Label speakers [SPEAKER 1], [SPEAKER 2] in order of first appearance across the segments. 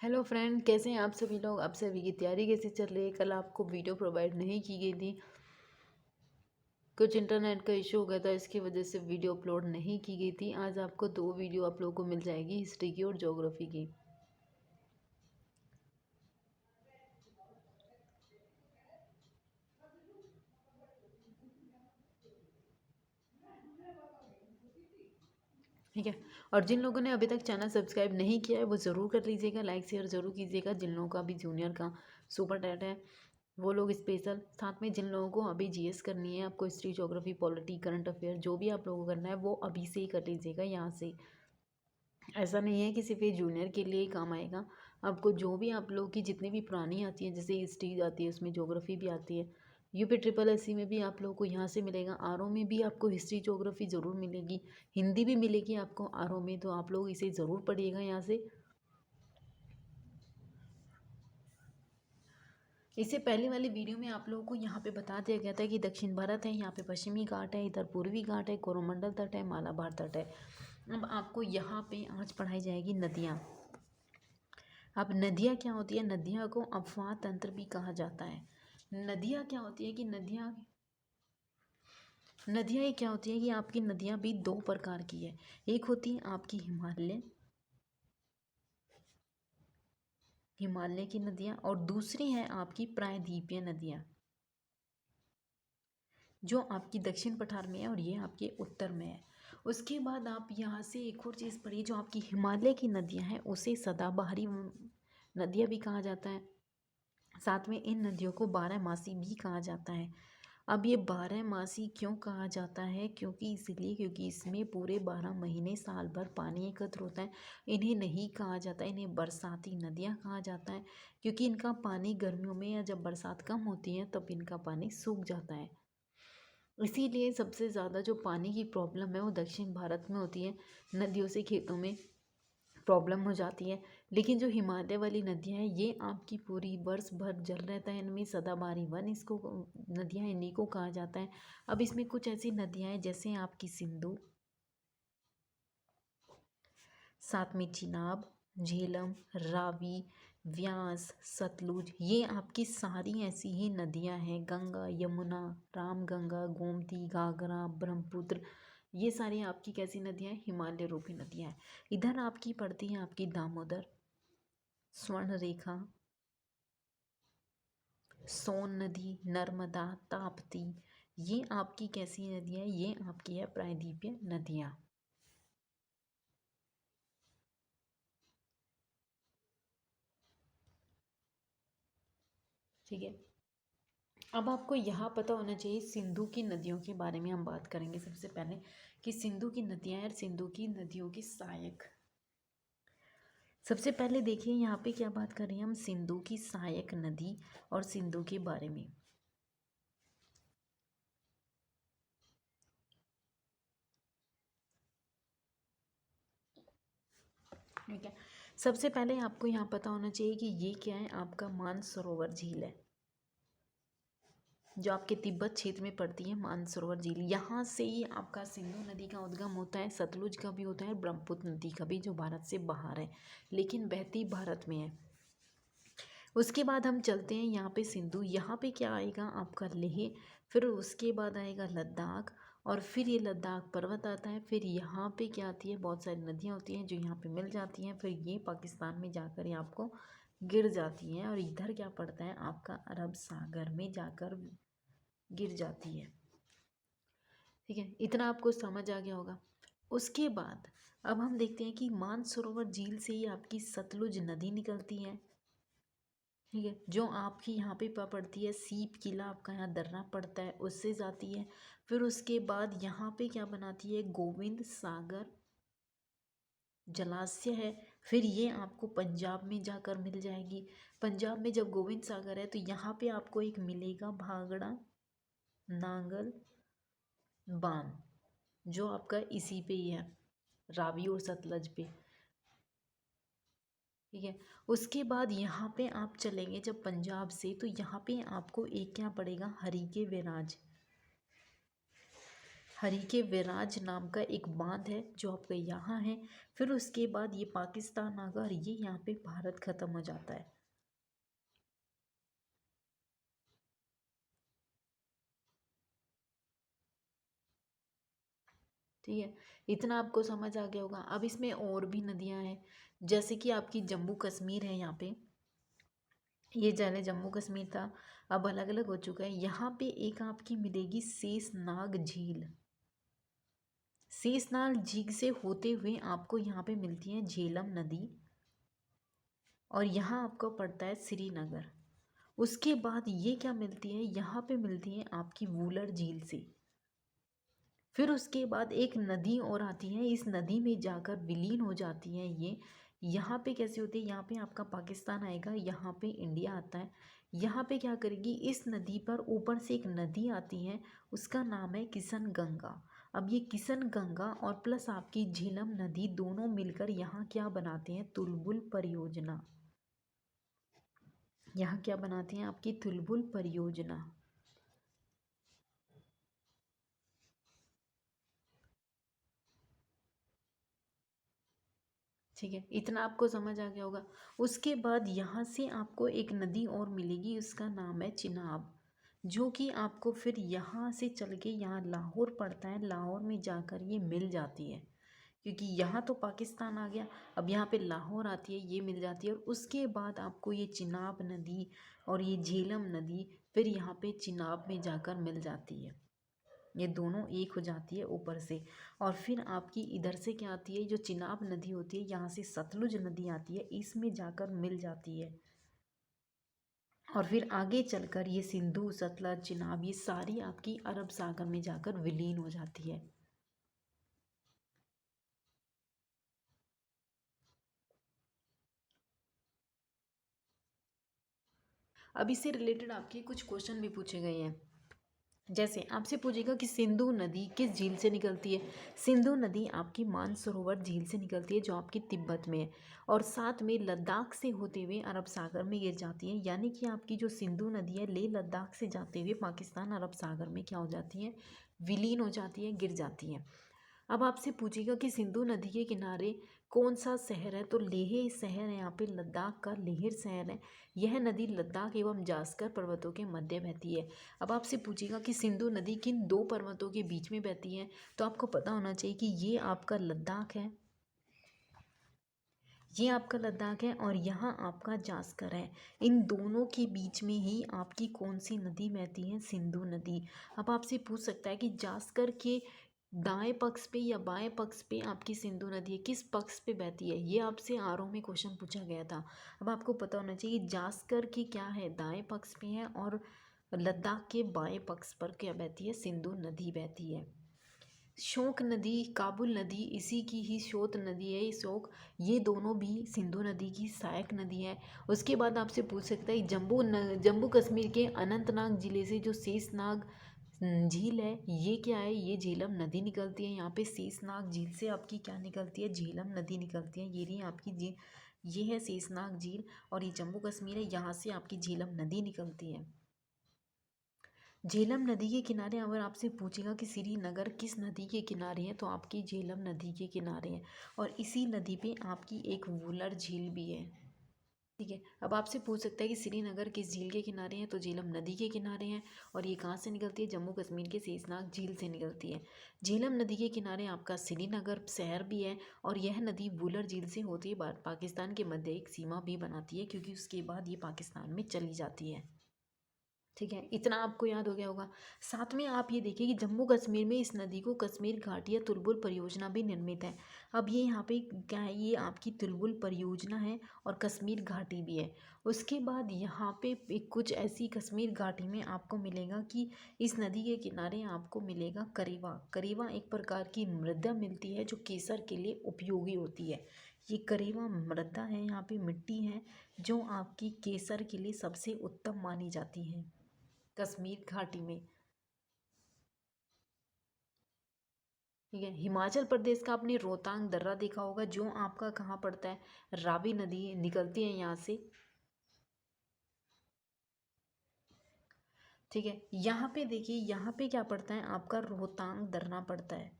[SPEAKER 1] Hello friend, कैसे हैं आप सभी लोग। आप सभी की तैयारी कैसे चल रही है। कल आपको वीडियो प्रोवाइड नहीं की गई थी, कुछ इंटरनेट का इशू हो गया था, इसकी वजह से वीडियो अपलोड नहीं की गई थी। आज आपको दो वीडियो आप लोगों को मिल जाएगी, हिस्ट्री की और ज्योग्राफी की। ठीक है। और जिन लोगों ने अभी तक चैनल सब्सक्राइब नहीं किया है वो ज़रूर कर लीजिएगा, लाइक शेयर ज़रूर कीजिएगा। जिन लोगों का अभी जूनियर का सुपर टैट है वो लोग स्पेशल, साथ में जिन लोगों को अभी जीएस करनी है, आपको history geography polity current affair जो भी आप लोगों को करना है वो अभी से ही कर लीजिएगा यहाँ से। ऐसा नहीं है कि सिर्फ ये जूनियर के लिए ही काम आएगा। आपको जो भी आप लोग की जितनी भी पुरानी आती है, जैसे हिस्ट्री आती है उसमें ज्योग्राफी भी आती है, यूपी ट्रिपल एससी में भी आप लोगों को यहाँ से मिलेगा, आरओ में भी आपको हिस्ट्री ज्योग्राफी ज़रूर मिलेगी, हिंदी भी मिलेगी आपको आरओ में, तो आप लोग इसे ज़रूर पढ़िएगा यहाँ से। इससे पहले वाली वीडियो में आप लोगों को यहाँ पे बता दिया गया था कि दक्षिण भारत है, यहाँ पे पश्चिमी घाट है, इधर पूर्वी घाट है, कोरोमंडल तट है, मालाबार तट है। अब आपको यहाँ पे आज पढ़ाई जाएगी नदियाँ। अब नदियाँ क्या होती है, नदियाँ को अपवाह तंत्र भी कहा जाता है। नदियाँ क्या होती है कि नदियाँ ये क्या होती है कि आपकी नदियाँ भी दो प्रकार की है। एक होती है आपकी हिमालय की नदियाँ, और दूसरी है आपकी प्रायद्वीपीय नदियाँ, जो आपकी दक्षिण पठार में है और ये आपके उत्तर में है। उसके बाद आप यहाँ से एक और चीज़ पढ़िए, जो आपकी हिमालय की नदियाँ हैं उसे सदाबहारी नदियाँ भी कहा जाता है। साथ में इन नदियों को बारहमासी भी कहा जाता है। अब ये बारहमासी क्यों कहा जाता है, क्योंकि इसमें पूरे 12 महीने साल भर पानी एकत्र होता है। इन्हें नहीं कहा जाता, इन्हें बरसाती नदियाँ कहा जाता है, क्योंकि इनका पानी गर्मियों में या जब बरसात कम होती है तब इनका पानी सूख जाता है। इसीलिए सबसे ज़्यादा जो पानी की प्रॉब्लम है वो दक्षिण भारत में होती है, नदियों से खेतों में प्रॉब्लम हो जाती है। लेकिन जो हिमालय वाली नदियाँ हैं ये आपकी पूरी वर्ष भर जल रहता है, इनमें सदाबहारी वन इसको नदियाँ इन्हीं को कहा जाता है। अब इसमें कुछ ऐसी नदियाँ हैं जैसे आपकी सिंधु, साथ में चिनाब, झेलम, रावी, व्यास, सतलुज, ये आपकी सारी ऐसी ही नदियाँ हैं। गंगा, यमुना, रामगंगा, गोमती, घाघरा, ब्रह्मपुत्र, ये सारी आपकी कैसी नदियाँ हैं, हिमालय रूपी नदियाँ हैं। इधर आपकी पड़ती हैं आपकी दामोदर, स्वर्णरेखा, सोन नदी, नर्मदा, ताप्ती, ये आपकी कैसी नदियाँ हैं, ये आपकी है प्रायद्वीपीय नदियाँ। ठीक है। अब आपको यहाँ पता होना चाहिए सिंधु की नदियों के बारे में हम बात करेंगे सबसे पहले, कि सिंधु की नदियाँ और सिंधु की नदियों की सहायक। सबसे पहले देखिए यहाँ पे क्या बात कर रहे हैं हम, सिंधु की सहायक नदी और सिंधु के बारे में। ठीक है। सबसे पहले आपको यहाँ पता होना चाहिए कि ये क्या है, आपका मानसरोवर झील है, जो आपके तिब्बत क्षेत्र में पड़ती है। मानसरोवर झील, यहाँ से ही आपका सिंधु नदी का उद्गम होता है, सतलुज का भी होता है, ब्रह्मपुत्र नदी का भी, जो भारत से बाहर है लेकिन बहती भारत में है। उसके बाद हम चलते हैं यहाँ पे सिंधु, यहाँ पे क्या आएगा आपका लेह, फिर उसके बाद आएगा लद्दाख, और फिर ये लद्दाख पर्वत आता है। फिर यहाँ पे क्या आती है, बहुत सारी नदियाँ होती हैं जो यहाँ पे मिल जाती हैं, फिर ये पाकिस्तान में जाकर ये आपको गिर जाती हैं, और इधर क्या पड़ता है आपका अरब सागर में जाकर गिर जाती है। ठीक है, इतना आपको समझ आ गया होगा। उसके बाद अब हम देखते हैं कि मानसरोवर झील से ही आपकी सतलुज नदी निकलती है। ठीक है, जो आपकी यहाँ पे पड़ती है, सीप किला आपका यहाँ दर्रा पड़ता है, उससे जाती है। फिर उसके बाद यहाँ पे क्या बनाती है, गोविंद सागर जलाशय है, फिर ये आपको पंजाब में जाकर मिल जाएगी। पंजाब में जब गोविंद सागर है तो यहाँ पे आपको एक मिलेगा भागड़ा नांगल बांध, जो आपका इसी पे ही है, रावी और सतलज पे। ठीक है। उसके बाद यहाँ पे आप चलेंगे जब पंजाब से, तो यहाँ पे आपको एक क्या पड़ेगा, हरीके विराज नाम का एक बांध है जो आपका यहाँ है। फिर उसके बाद ये पाकिस्तान आ गया और ये यहाँ पे भारत खत्म हो जाता है। ठीक है, इतना आपको समझ आ गया होगा। अब इसमें और भी नदियाँ हैं, जैसे कि आपकी जम्मू कश्मीर है। यहाँ पे ये पहले जम्मू कश्मीर था, अब अलग अलग हो चुका है। यहाँ पे एक आपकी मिलेगी शेषनाग झील। शेषनाग झील से होते हुए आपको यहाँ पे मिलती है झेलम नदी, और यहाँ आपको पड़ता है श्रीनगर। उसके बाद ये क्या मिलती है, यहाँ पे मिलती है आपकी वूलर झील से। फिर उसके बाद एक नदी और आती है, इस नदी में जाकर विलीन हो जाती है ये। यहाँ पे कैसे होती है, यहाँ पे आपका पाकिस्तान आएगा, यहाँ पे इंडिया आता है। यहाँ पे क्या करेगी, इस नदी पर ऊपर से एक नदी आती है, उसका नाम है किशन गंगा। अब ये किशन गंगा और प्लस आपकी झेलम नदी दोनों मिलकर यहाँ क्या बनाते हैं, तुलबुल परियोजना। यहाँ क्या बनाते हैं, आपकी तुलबुल परियोजना। ठीक है, इतना आपको समझ आ गया होगा। उसके बाद यहाँ से आपको एक नदी और मिलेगी, उसका नाम है चिनाब, जो कि आपको फिर यहाँ से चल के यहाँ लाहौर पड़ता है, लाहौर में जाकर ये मिल जाती है। क्योंकि यहाँ तो पाकिस्तान आ गया, अब यहाँ पे लाहौर आती है, ये मिल जाती है। और उसके बाद आपको ये चिनाब नदी और ये झेलम नदी फिर यहाँ पे चिनाब में जाकर मिल जाती है। ये दोनों एक हो जाती है ऊपर से। और फिर आपकी इधर से क्या आती है, जो चिनाब नदी होती है, यहाँ से सतलुज नदी आती है, इसमें जाकर मिल जाती है। और फिर आगे चलकर ये सिंधु, सतलज, चिनाब, ये सारी आपकी अरब सागर में जाकर विलीन हो जाती है। अब इससे रिलेटेड आपके कुछ क्वेश्चन भी पूछे गए हैं। जैसे आपसे पूछेगा कि सिंधु नदी किस झील से निकलती है। सिंधु नदी आपकी मानसरोवर झील से निकलती है, जो आपकी तिब्बत में है, और साथ में लद्दाख से होते हुए अरब सागर में गिर जाती है। यानी कि आपकी जो सिंधु नदी है, लेह लद्दाख से जाते हुए पाकिस्तान अरब सागर में क्या हो जाती है, विलीन हो जाती है, गिर जाती है। अब आपसे पूछेगा कि सिंधु नदी के किनारे कौन सा शहर है, तो लेह शहर है, यहाँ पे लद्दाख का लेह शहर है। यह नदी लद्दाख एवं जास्कर पर्वतों के मध्य बहती है। अब आपसे पूछेगा कि सिंधु नदी किन दो पर्वतों के बीच में बहती है, तो आपको पता होना चाहिए कि ये आपका लद्दाख है, ये आपका लद्दाख है, और यहाँ आपका जास्कर है। इन दोनों के बीच में ही आपकी कौन सी नदी बहती है, सिंधु नदी। अब आपसे पूछ सकता है कि जास्कर के दाएं पक्ष पे या बाएं पक्ष पे आपकी सिंधु नदी है, किस पक्ष पे बहती है, ये आपसे आरओ में क्वेश्चन पूछा गया था। अब आपको पता होना चाहिए जास्कर की क्या है, दाएं पक्ष पे है, और लद्दाख के बाएं पक्ष पर क्या बहती है, सिंधु नदी बहती है। शोक नदी, काबुल नदी इसी की ही स्रोत नदी है, ये शोक, ये दोनों भी सिंधु नदी की सहायक नदी है। उसके बाद आपसे पूछ सकता है जम्मू कश्मीर के अनंतनाग जिले से जो शेषनाग झील है, ये क्या है, ये झेलम नदी निकलती है। यहाँ पे शेषनाग झील से आपकी क्या निकलती है, झेलम नदी निकलती है। ये रही आपकी झील, ये है शेषनाग झील, और ये जम्मू कश्मीर है, यहाँ से आपकी झेलम नदी निकलती है। झेलम नदी के किनारे अगर आपसे पूछेगा कि श्रीनगर किस नदी के किनारे है, तो आपकी झेलम नदी के किनारे है, और इसी नदी पे आपकी एक वुलर झील भी है। ठीक है, अब आपसे पूछ सकता है कि श्रीनगर किस झील के किनारे है, तो झेलम नदी के किनारे हैं, और ये कहाँ से निकलती है, जम्मू कश्मीर के शेषनाग झील से निकलती है। झेलम नदी के किनारे आपका श्रीनगर शहर भी है, और यह नदी वुलर झील से होती है पाकिस्तान के मध्य एक सीमा भी बनाती है, क्योंकि उसके बाद ये पाकिस्तान में चली जाती है। ठीक है, इतना आपको याद हो गया होगा। साथ में आप ये देखिए कि जम्मू कश्मीर में इस नदी को कश्मीर घाटी या तुलबुल परियोजना भी निर्मित है। अब ये यहाँ पे क्या है, ये आपकी तुलबुल परियोजना है, और कश्मीर घाटी भी है। उसके बाद यहाँ पे कुछ ऐसी कश्मीर घाटी में आपको मिलेगा कि इस नदी के किनारे आपको मिलेगा करेवा। करेवा एक प्रकार की मृदा मिलती है, जो केसर के लिए उपयोगी होती है। ये करेवा मृदा है, यहाँ पे मिट्टी है, जो आपकी केसर के लिए सबसे उत्तम मानी जाती है कश्मीर घाटी में। ठीक है, हिमाचल प्रदेश का आपने रोहतांग दर्रा देखा होगा, जो आपका कहाँ पड़ता है, रावी नदी निकलती है यहाँ से। ठीक है। यहाँ पे देखिए, यहाँ पे क्या पड़ता है आपका, रोहतांग दर्रा पड़ता है,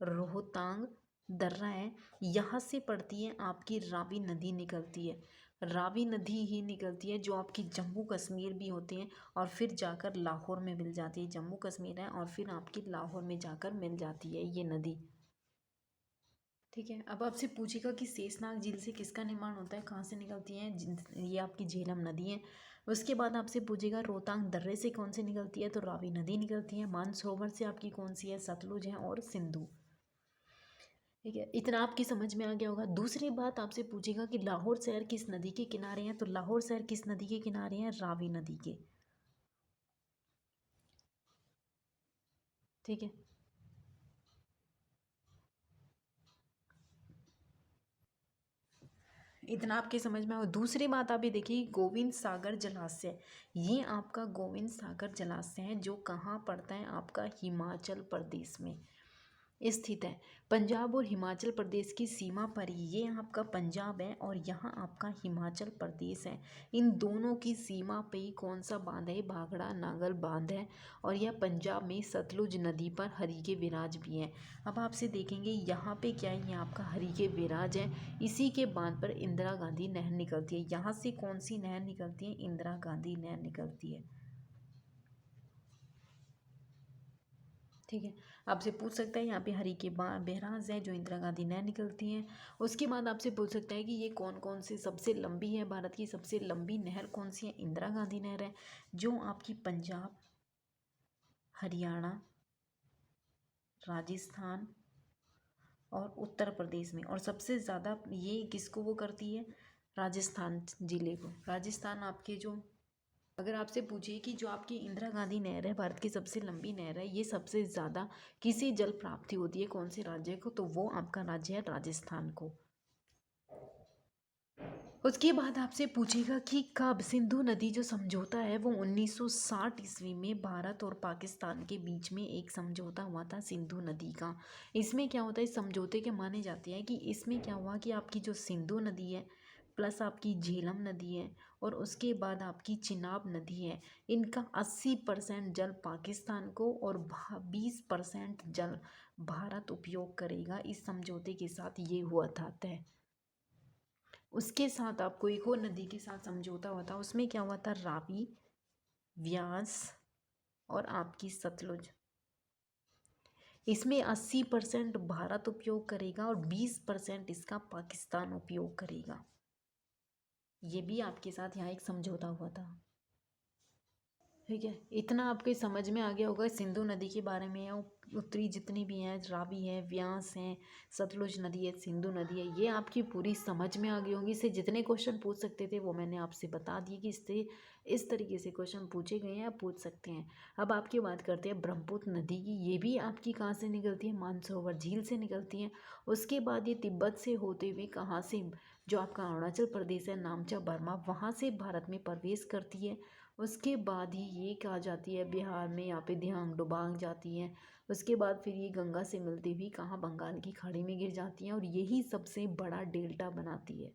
[SPEAKER 1] रोहतांग दर्रा है। यहाँ से पड़ती है आपकी रावी नदी निकलती है, रावी नदी ही निकलती है जो आपकी जम्मू कश्मीर भी होते हैं और फिर जाकर लाहौर में मिल जाती है। जम्मू कश्मीर है और फिर आपकी लाहौर में जाकर मिल जाती है ये नदी। ठीक है। अब आपसे पूछेगा कि शेषनाग झील से किसका निर्माण होता है, कहाँ से निकलती है, ये आपकी झेलम नदी है। उसके बाद आपसे पूछेगा रोहतांग दर्रे से कौन सी निकलती है, तो रावी नदी निकलती है। मानसरोवर से आपकी कौन सी है, सतलुज है और सिंधु। ठीक है, इतना आपकी समझ में आ गया होगा। दूसरी बात आपसे पूछेगा कि लाहौर शहर किस नदी के किनारे हैं, तो लाहौर शहर किस नदी के किनारे हैं, रावी नदी के। ठीक है। इतना आपके समझ में आओ। दूसरी बात आप ये देखिए, गोविंद सागर जलाशय, ये आपका गोविंद सागर जलाशय है जो कहाँ पड़ता है आपका, हिमाचल प्रदेश में स्थित है। पंजाब और हिमाचल प्रदेश की सीमा पर ही ये आपका पंजाब है और यहाँ आपका हिमाचल प्रदेश है। इन दोनों की सीमा पे ही कौन सा बांध है, भाखड़ा नागल बांध है। और यह पंजाब में सतलुज नदी पर हरीके विराज भी है। अब आपसे देखेंगे यहाँ पे क्या है, ये आपका हरीके विराज है। इसी के बांध पर इंदिरा गांधी नहर निकलती है। यहाँ से कौन सी नहर निकलती है, इंदिरा गांधी नहर निकलती है। ठीक है। आपसे पूछ सकता है यहाँ पे हरी के बहराज है जो इंदिरा गांधी नहर निकलती हैं। उसके बाद आपसे पूछ सकता है कि ये कौन कौन से सबसे लंबी है, भारत की सबसे लंबी नहर कौन सी है, इंदिरा गांधी नहर है जो आपकी पंजाब, हरियाणा, राजस्थान और उत्तर प्रदेश में, और सबसे ज़्यादा ये किसको वो करती है, राजस्थान जिले को। राजस्थान आपके जो, अगर आपसे पूछिए कि जो आपकी इंदिरा गांधी नहर है, भारत की सबसे लंबी नहर है, ये सबसे ज़्यादा किसे जल प्राप्ति होती है, कौन से राज्य को, तो वो आपका राज्य है राजस्थान को। उसके बाद आपसे पूछेगा कि कब सिंधु नदी जो समझौता है वो 1960 ईस्वी में भारत और पाकिस्तान के बीच में एक समझौता हुआ था सिंधु नदी का। इसमें क्या होता है, इस समझौते के माने जाते हैं कि इसमें क्या हुआ कि आपकी जो सिंधु नदी है प्लस आपकी झेलम नदी है और उसके बाद आपकी चिनाब नदी है, इनका 80% जल पाकिस्तान को और 20% जल भारत उपयोग करेगा। इस समझौते के साथ ये हुआ था तय। उसके साथ आपको एक और नदी के साथ समझौता हुआ था, उसमें क्या हुआ था, रावी, व्यास और आपकी सतलुज। इसमें 80% भारत उपयोग करेगा और 20% इसका पाकिस्तान उपयोग करेगा। ये भी आपके साथ यहाँ एक समझौता हुआ था। ठीक है, इतना आपके समझ में आ गया होगा सिंधु नदी के बारे में। या उत्तरी जितनी भी हैं, रावी है, व्यास हैं, सतलुज नदी है, सिंधु नदी है, ये आपकी पूरी समझ में आ गई होंगी। इससे जितने क्वेश्चन पूछ सकते थे वो मैंने आपसे बता दिए कि इससे इस तरीके से क्वेश्चन पूछे गए हैं, आप पूछ सकते हैं। अब आपकी बात करते हैं ब्रह्मपुत्र नदी की। ये भी आपकी कहाँ से निकलती है, मानसरोवर झील से निकलती है। उसके बाद ये तिब्बत से होते हुए कहाँ से, जो आपका अरुणाचल प्रदेश है, नामचा बर्मा, वहाँ से भारत में प्रवेश करती है। उसके बाद ही ये कहा जाती है बिहार में, यहाँ पे दिहांग डुबांग जाती हैं। उसके बाद फिर ये गंगा से मिलती हुई कहाँ, बंगाल की खाड़ी में गिर जाती हैं और यही सबसे बड़ा डेल्टा बनाती है।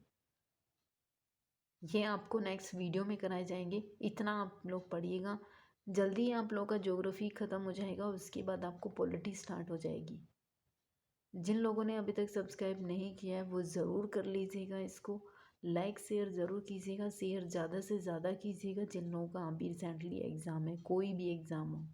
[SPEAKER 1] ये आपको नेक्स्ट वीडियो में कराए जाएंगे। इतना आप लोग पढ़िएगा, जल्दी आप लोग का ज्योग्राफी ख़त्म हो जाएगा, उसके बाद आपको पॉलिटी स्टार्ट हो जाएगी। जिन लोगों ने अभी तक सब्सक्राइब नहीं किया है वो ज़रूर कर लीजिएगा, इसको लाइक शेयर ज़रूर कीजिएगा, शेयर ज़्यादा से ज़्यादा कीजिएगा जिन लोगों का अभी रिसेंटली एग्ज़ाम है, कोई भी एग्ज़ाम हो।